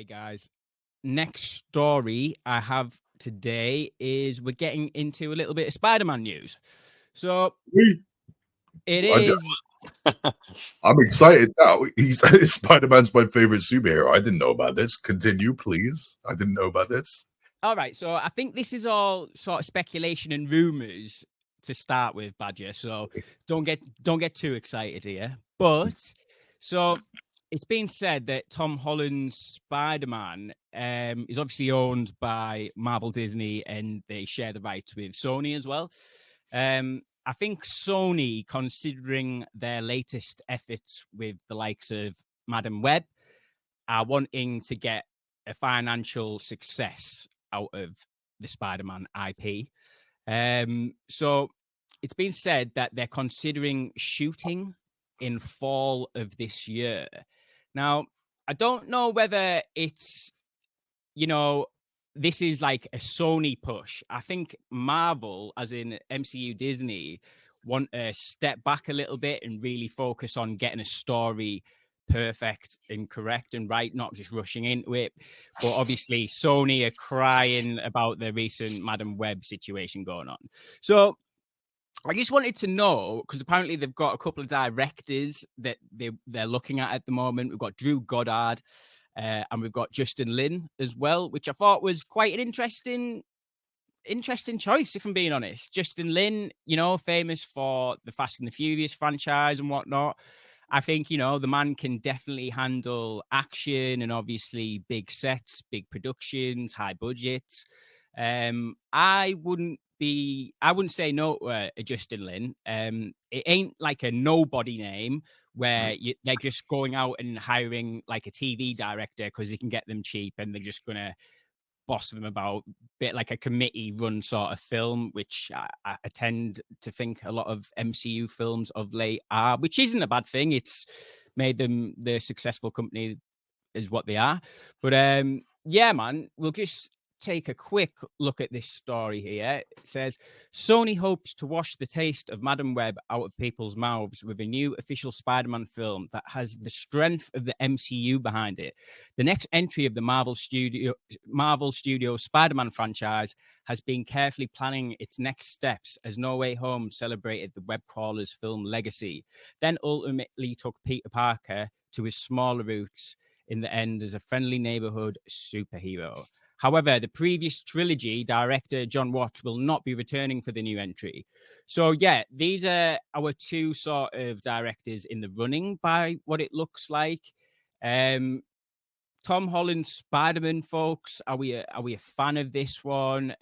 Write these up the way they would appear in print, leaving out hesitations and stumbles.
Okay, guys. Next story I have today is we're getting into a little bit of Spider-Man news. So it is. I'm excited now. Spider-Man's my favorite superhero. I didn't know about this. Continue, please. I didn't know about this. All right. So I think this is all sort of speculation and rumors to start with, Badger. So don't get too excited here. But so it's been said that Tom Holland's Spider-Man is obviously owned by Marvel Disney, and they share the rights with Sony as well. I think Sony, considering their latest efforts with the likes of Madam Web, are wanting to get a financial success out of the Spider-Man IP. So it's been said that they're considering shooting in fall of this year. Now, I don't know whether it's, this is like a Sony push. I think Marvel, as in MCU Disney, want to step back a little bit and really focus on getting a story perfect and correct and right, not just rushing into it. But obviously, Sony are crying about the recent Madam Web situation going on. So I just wanted to know, because apparently they've got a couple of directors that they're looking at the moment. We've got Drew Goddard and we've got Justin Lin as well, which I thought was quite an interesting choice, if I'm being honest. Justin Lin, famous for the Fast and the Furious franchise and whatnot. I think, the man can definitely handle action and obviously big sets, big productions, high budgets. I wouldn't say no to Justin Lin. It ain't like a nobody name where they're just going out and hiring like a TV director because they can get them cheap and they're just going to boss them about, a bit like a committee run sort of film, which I tend to think a lot of MCU films of late are, which isn't a bad thing. It's made them the successful company is what they are. But yeah, man, we'll just take a quick look at this story here. It says, Sony hopes to wash the taste of Madam Web out of people's mouths with a new official Spider-Man film that has the strength of the MCU behind it. The next entry of the Marvel Studio Spider-Man franchise has been carefully planning its next steps as No Way Home celebrated the web crawler's film legacy, then ultimately took Peter Parker to his smaller roots in the end as a friendly neighborhood superhero. However, the previous trilogy director John Watts will not be returning for the new entry. So, yeah, these are our two sort of directors in the running by what it looks like. Tom Holland Spider-Man, folks, are we a fan of this one?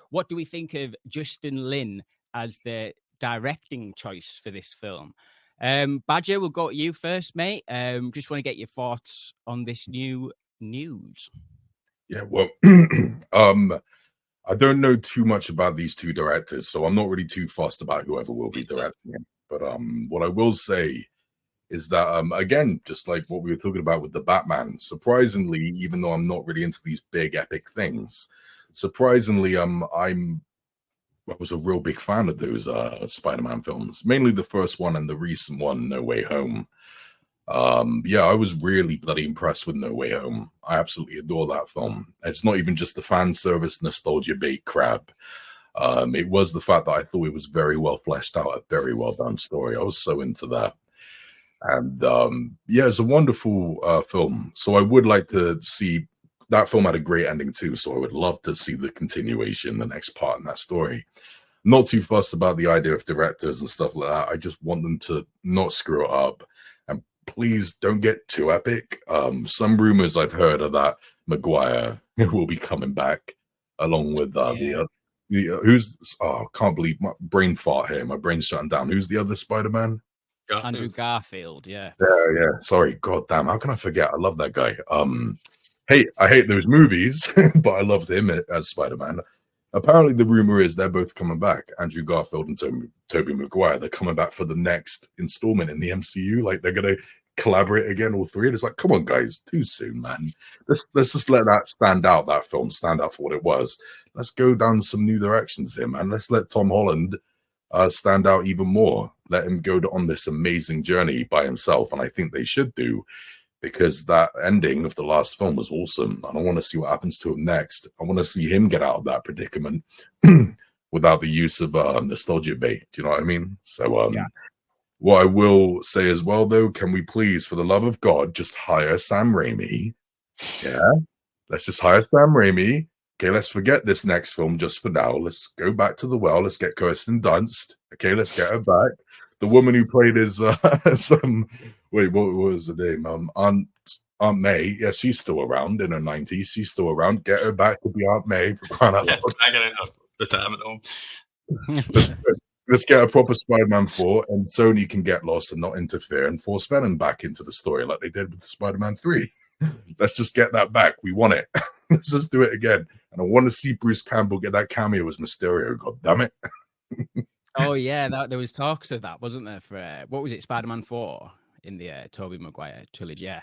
What do we think of Justin Lin as the directing choice for this film? Badger, we'll go to you first, mate. Just want to get your thoughts on this new news. Yeah, well, I don't know too much about these two directors, so I'm not really too fussed about whoever will be directing it. But what I will say is that, again, just like what we were talking about with the Batman, surprisingly, even though I'm not really into these big epic things, surprisingly, I was a real big fan of those Spider-Man films, mainly the first one and the recent one, No Way Home. Yeah, I was really bloody impressed with No Way Home. I absolutely adore that film. It's not even just the fan service nostalgia bait crap. It was the fact that I thought it was very well fleshed out, a very well done story. I was so into that. And yeah, it's a wonderful film. So I would like to see that film had a great ending too. So I would love to see the continuation, the next part in that story. Not too fussed about the idea of directors and stuff like that. I just want them to not screw it up. Please don't get too epic. Some rumors I've heard are that Maguire will be coming back along with who's can't believe my brain fart here. My brain's shutting down. Who's the other Spider-Man? Andrew Garfield. Yeah. Yeah. Sorry. God damn. How can I forget? I love that guy. I hate those movies, but I loved him as Spider-Man. Apparently, the rumor is they're both coming back. Andrew Garfield and Tobey Maguire. They're coming back for the next installment in the MCU. Like they're gonna collaborate again, all three. And it's like, come on, guys, too soon, man. Let's just let that stand out. That film stand out for what it was. Let's go down some new directions here, man. Let's let Tom Holland stand out even more. Let him go on this amazing journey by himself. And I think they should do, because that ending of the last film was awesome. And I want to see what happens to him next. I want to see him get out of that predicament without the use of nostalgia bait. Do you know what I mean? So what I will say as well, though, can we please, for the love of God, just hire Sam Raimi? Yeah, let's just hire Sam Raimi. Okay, let's forget this next film just for now. Let's go back to the well. Let's get Kirsten Dunst. Okay, let's get her back. The woman who played his wait, what was the name? Aunt May. Yeah, she's still around in her 90s. She's still around. Get her back to be Aunt May for crying out loud. I got out of retirement home. Let's get a proper Spider-Man 4, and Sony can get lost and not interfere and force Venom back into the story like they did with Spider-Man 3. Let's just get that back. We want it. Let's just do it again. And I want to see Bruce Campbell get that cameo as Mysterio. God damn it. Oh, yeah. There was talks of that, wasn't there? For what was it, Spider-Man 4 in the Tobey Maguire trilogy? Yeah.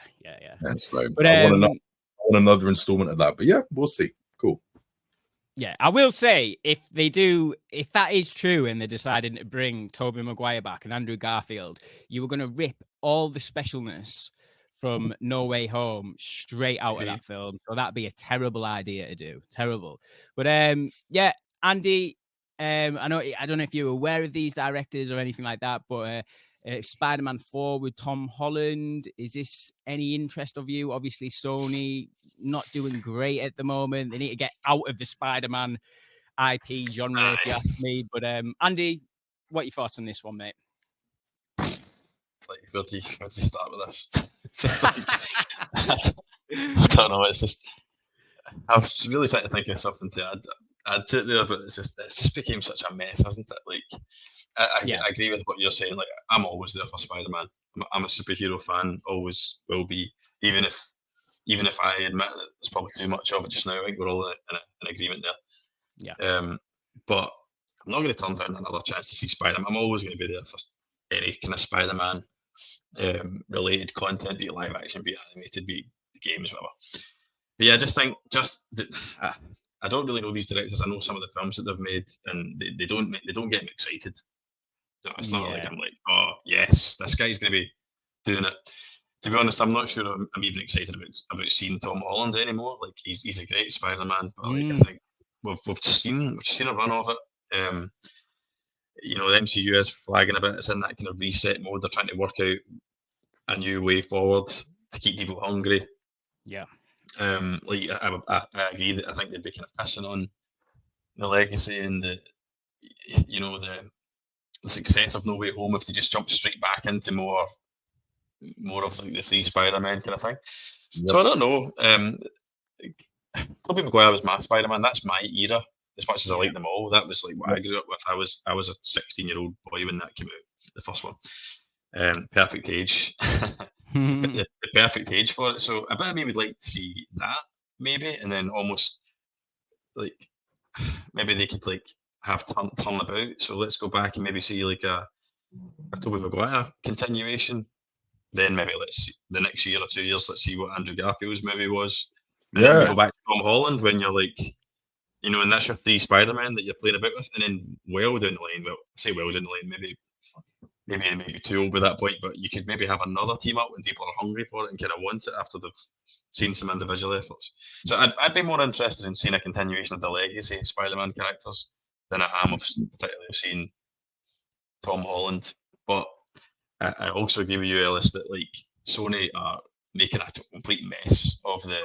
That's right. But I want another installment of that. But yeah, we'll see. Cool. Yeah, I will say if that is true and they're deciding to bring Tobey Maguire back and Andrew Garfield, you were going to rip all the specialness from No Way Home straight out of that film. So that'd be a terrible idea to do. Terrible. But yeah, Andy, I don't know if you're aware of these directors or anything like that, but Spider-Man 4 with Tom Holland, is this any interest of you? Obviously, Sony not doing great at the moment. They need to get out of the Spider-Man IP genre, if you ask me. But Andy, what are your thoughts on this one, mate? Like, where do you start with this? It's just like, I don't know. It's just, I was really trying to think of something to add to it there, but it's just became such a mess, hasn't it? Like, I agree with what you're saying. Like, I'm always there for Spider-Man. I'm a superhero fan, always will be. Even if I admit that there's probably too much of it just now, I think we're all in agreement there. Yeah. But I'm not going to turn down another chance to see Spider-Man. I'm always going to be there for any kind of Spider-Man related content, be it live action, be it animated, be it games, whatever. But yeah, I just think I don't really know these directors. I know some of the films that they've made, and they don't get me excited. So it's not like I'm like, oh yes, this guy's going to be doing it. To be honest, I'm not sure I'm even excited about seeing Tom Holland anymore. Like he's a great Spider-Man, but like, I think we've seen a run of it. The MCU is flagging a bit. It's in that kind of reset mode. They're trying to work out a new way forward to keep people hungry. Yeah. Like I agree that I think they'd be kind of pissing on the legacy and the success of No Way Home if they just jump straight back into more of like the three Spider-Men kind of thing. Yep. So I don't know. Tobey Maguire was my Spider-Man. That's my era. As much as I like them all, that was like what I grew up with. I was a 16-year-old boy when that came out, the first one. Perfect age. the perfect age for it. So I bet I maybe like to see that, maybe, and then almost like maybe they could like have turn about. So let's go back and maybe see like a Tobey Maguire continuation. Then maybe let's see, the next year or 2 years, let's see what Andrew Garfield's movie was. And then go back to Tom Holland when you're like, and that's your three Spider-Men that you're playing about with. And then well down the line, maybe too old by that point, but you could maybe have another team up when people are hungry for it and kind of want it after they've seen some individual efforts. So I'd be more interested in seeing a continuation of the legacy Spider-Man characters than I am particularly of seeing Tom Holland. But I also agree with you, Ellis, that like Sony are making a complete mess of they're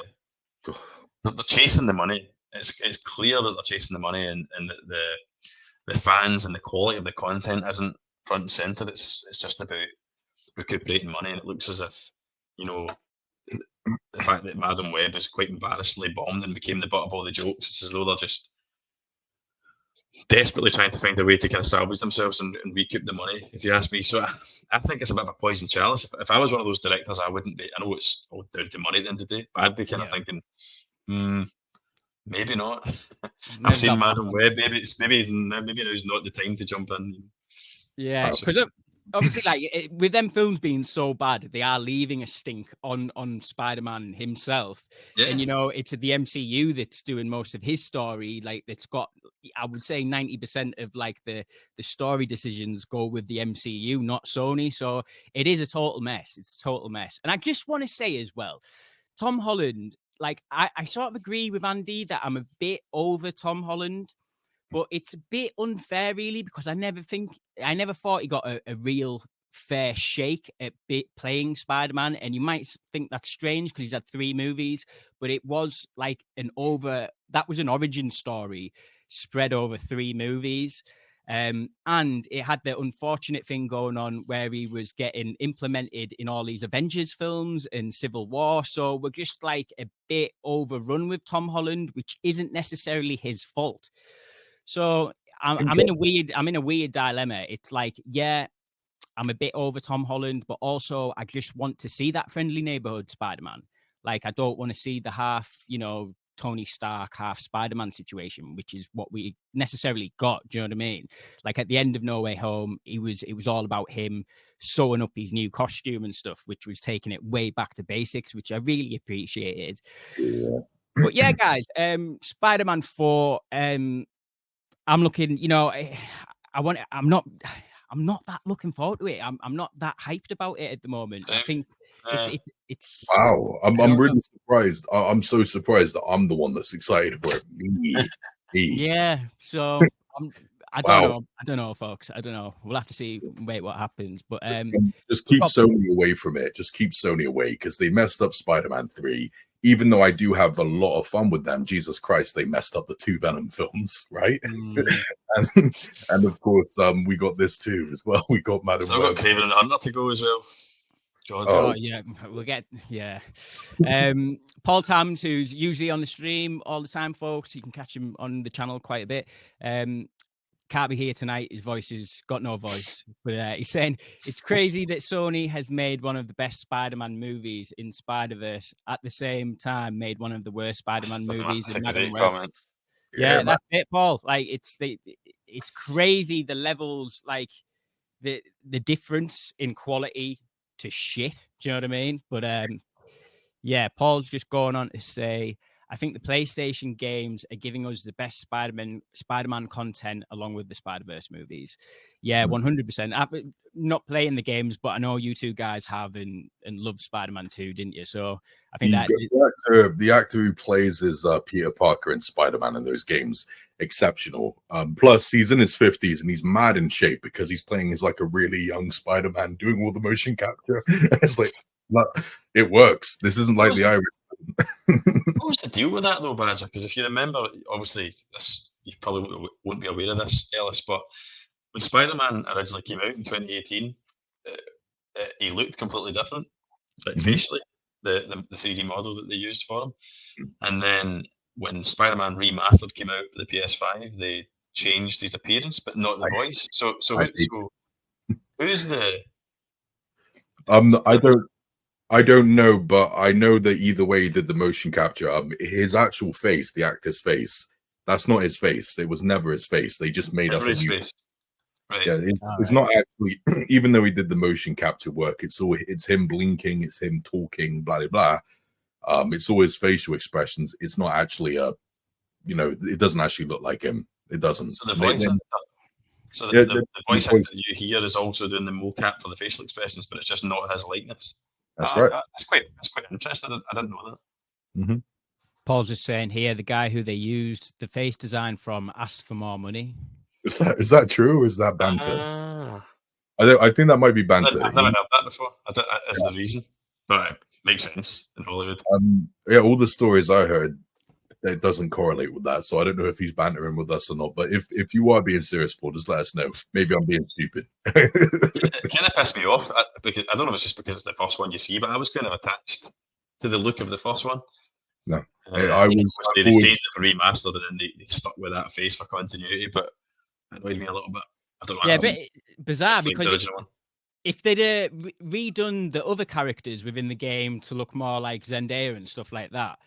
chasing the money. It's clear that they're chasing the money and that the fans and the quality of the content isn't front and center. It's just about recuperating money, and it looks as if the fact that Madam Web is quite embarrassingly bombed and became the butt of all the jokes. It's as though they're just desperately trying to find a way to kind of salvage themselves and recoup the money, if you ask me. So I think it's a bit of a poison chalice. If I was one of those directors, I wouldn't be. I know it's all down to money at the end of the day, but I'd be kind of thinking, maybe not. I've seen Madam Web. Maybe now's not the time to jump in. Yeah, because obviously, like with them films being so bad, they are leaving a stink on Spider-Man himself. Yeah. And it's the MCU that's doing most of his story. Like it's got I would say 90% of like the story decisions go with the MCU, not Sony. So it is a total mess. It's a total mess. And I just want to say as well, Tom Holland, like I sort of agree with Andy that I'm a bit over Tom Holland, but it's a bit unfair really, because I never thought he got a real fair shake at playing Spider-Man. And you might think that's strange because he's had 3 movies, but it was like that was an origin story spread over 3 movies. And it had the unfortunate thing going on where he was getting implemented in all these Avengers films and Civil War. So we're just like a bit overrun with Tom Holland, which isn't necessarily his fault. So I'm in a weird dilemma. It's like, yeah, I'm a bit over Tom Holland, but also I just want to see that friendly neighborhood Spider-Man. Like, I don't want to see the half, Tony Stark, half Spider-Man situation, which is what we necessarily got. Do you know what I mean? Like at the end of No Way Home, it was all about him sewing up his new costume and stuff, which was taking it way back to basics, which I really appreciated. Yeah. But yeah, guys, Spider-Man 4, I'm looking, I'm not that looking forward to it. I'm not that hyped about it at the moment. I think it's wow. I'm really surprised. I'm so surprised that I'm the one that's excited for it. Yeah. So I don't know, folks. I don't know. We'll have to see. Wait, what happens? But just keep Sony away from it. Just keep Sony away, because they messed up Spider-Man 3. Even though I do have a lot of fun with them, Jesus Christ, they messed up the 2 Venom films, right? and of course, we got this too as well. We got Madam Web. I've got Craven and the Hunter to go as well. God. Oh yeah, we'll get Paul Tams, who's usually on the stream all the time, folks. You can catch him on the channel quite a bit. Can't be here tonight. His voice has got no voice. But he's saying it's crazy that Sony has made one of the best Spider-Man movies in Spider-Verse, at the same time made one of the worst Spider-Man movies in Madam Web. Yeah, that's it, Paul. Like it's crazy the levels, like the difference in quality to shit. Do you know what I mean? But yeah, Paul's just going on to say, I think the PlayStation games are giving us the best Spider-Man content along with the Spider-Verse movies. Yeah, 100%. I'm not playing the games, but I know you two guys have and loved Spider-Man 2, didn't you? So I think the actor who plays is Peter Parker in Spider-Man in those games, exceptional. Plus, he's in his 50s and he's mad in shape because he's playing as like a really young Spider-Man doing all the motion capture. It's like, it works. This isn't like the Irish. What was the deal with that though, Badger? Because if you remember, obviously, you probably won't be aware of this, Ellis, but when Spider-Man originally came out in 2018, he looked completely different, like facially, the 3D model that they used for him. And then when Spider-Man Remastered came out for the PS5, they changed his appearance, but not the voice. So who's the? I don't know, but I know that either way he did the motion capture. His actual face, the actor's face, that's not his face. It was never his face. They just made up his face. Right. Yeah, it's not actually. Even though he did the motion capture work, it's him blinking, it's him talking, blah blah blah. It's always facial expressions. It's not actually it doesn't actually look like him. It doesn't. So the voice. The voice actor you hear is also doing the mocap for the facial expressions, but it's just not his likeness. That's right. That's quite interesting. I didn't know that. Mm-hmm. Paul's just saying here, the guy who they used the face design from asked for more money. Is that true? Or is that banter? I think that might be banter. I've never heard that before. That's the reason, but it makes sense in Hollywood. Yeah, all the stories I heard, it doesn't correlate with that. So I don't know if he's bantering with us or not. But if you are being serious, Paul, just let us know. Maybe I'm being stupid. It kind of pissed me off because I don't know if it's just because it's the first one you see, but I was kind of attached to the look of the first one. No, they changed it for remastered and then they stuck with that face for continuity, but it annoyed me a little bit. I don't know. Yeah, but bizarre because if they'd redone the other characters within the game to look more like Zendaya and stuff like that,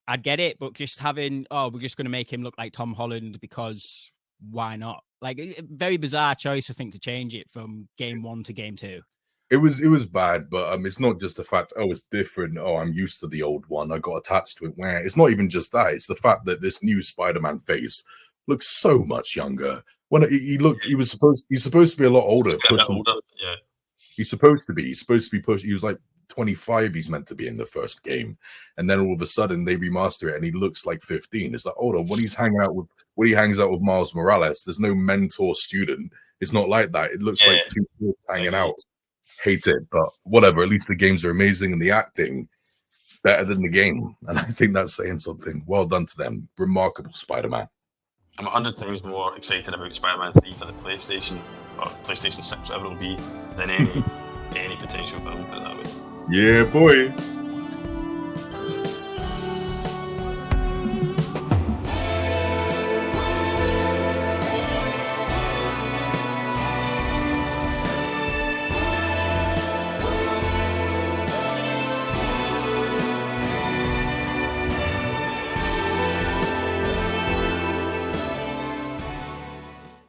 I'd get it, but just having, we're just going to make him look like Tom Holland because why not? Like, a very bizarre choice, I think, to change it from game 1 to game 2. It was bad, but it's not just the fact, it's different. I'm used to the old one. I got attached to it. Where it's not even just that. It's the fact that this new Spider-Man face looks so much younger. When he's supposed to be a lot older. Yeah. He's supposed to be pushed. He was like 25. He's meant to be in the first game, and then all of a sudden they remaster it, and he looks like 15. It's like, hold on, when he hangs out with Miles Morales, there's no mentor student. It's not like that. It looks like two kids hanging out. Hate it, but whatever. At least the games are amazing, and the acting better than the game, and I think that's saying something. Well done to them. Remarkable Spider-Man. I'm 100 times more excited about Spider-Man 3 for the PlayStation or PlayStation 6, whatever it'll be, than any potential film, put it that way. Yeah, boy.